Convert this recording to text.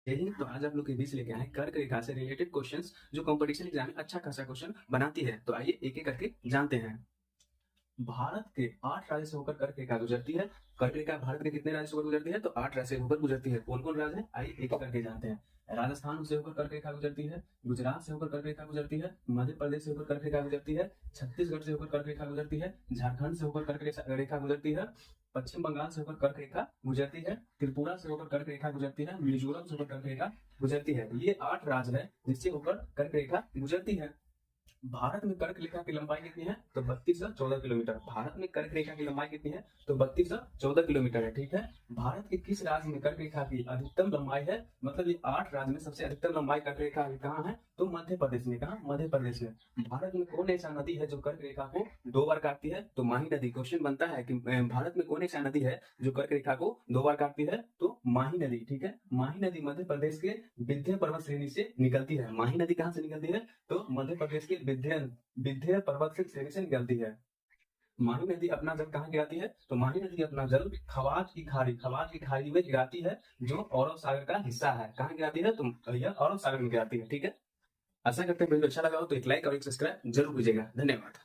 यही तो आज आप लोग के बीच लेके आए कर्क रेखा से रिलेटेड क्वेश्चंस जो कंपटीशन एग्जाम में अच्छा खासा क्वेश्चन बनाती है। तो आइए एक एक करके जानते हैं। भारत के 8 राज्य से होकर कर्क रेखा गुजरती है। कर्क रेखा भारत के कितने राज्य से होकर गुजरती है? तो 8 राज्य से होकर गुजरती है। कौन कौन राज्य है? आइए एक एक करके जानते हैं। राजस्थान से होकर कर्क रेखा गुजरती है, गुजरात से होकर कर्क रेखा गुजरती है, मध्य प्रदेश से होकर कर्क रेखा गुजरती है, छत्तीसगढ़ से होकर कर्क रेखा गुजरती है, झारखंड से होकर कर्क रेखा गुजरती है, पश्चिम बंगाल से होकर कर्क रेखा गुजरती है, त्रिपुरा से होकर कर्क रेखा गुजरती है, मिजोरम से होकर कर्क रेखा गुजरती है। ये 8 राज्य है जिससे होकर कर्क रेखा गुजरती है। भारत में कर्क रेखा की लंबाई कितनी है? तो 3214 किलोमीटर। भारत में कर्क रेखा की लंबाई कितनी है? तो 3214 किलोमीटर है। ठीक है। भारत के किस राज्य में कर्क रेखा की अधिकतम लंबाई है? मतलब ये 8 राज्य में सबसे अधिकतम लंबाई कर्क रेखा की कहाँ है? तो मध्य प्रदेश में। कहा? मध्य प्रदेश में। भारत में कौन ऐसा नदी है जो कर्क रेखा को 2 बार काटती है? तो माही नदी। क्वेश्चन बनता है कि भारत में कौन ऐसा नदी है जो कर्क रेखा को 2 बार काटती है? तो माही नदी। ठीक है। माही नदी मध्य प्रदेश के विंध्य पर्वत श्रेणी से निकलती है। माही नदी कहाँ से निकलती है? तो मध्य प्रदेश के विंध्य पर्वत से श्रेणी से निकलती है। माही नदी अपना जल कहाँ गिराती है? तो माही नदी अपना जल खवाज की खाड़ी में गिराती है, जो अरब सागर का हिस्सा है। कहाँ गिराती है? तो यह अरब सागर में गिराती है। ठीक है। आशा करते हैं वीडियो अच्छा लगा हो तो एक लाइक और एक सब्सक्राइब जरूर कीजिएगा। धन्यवाद।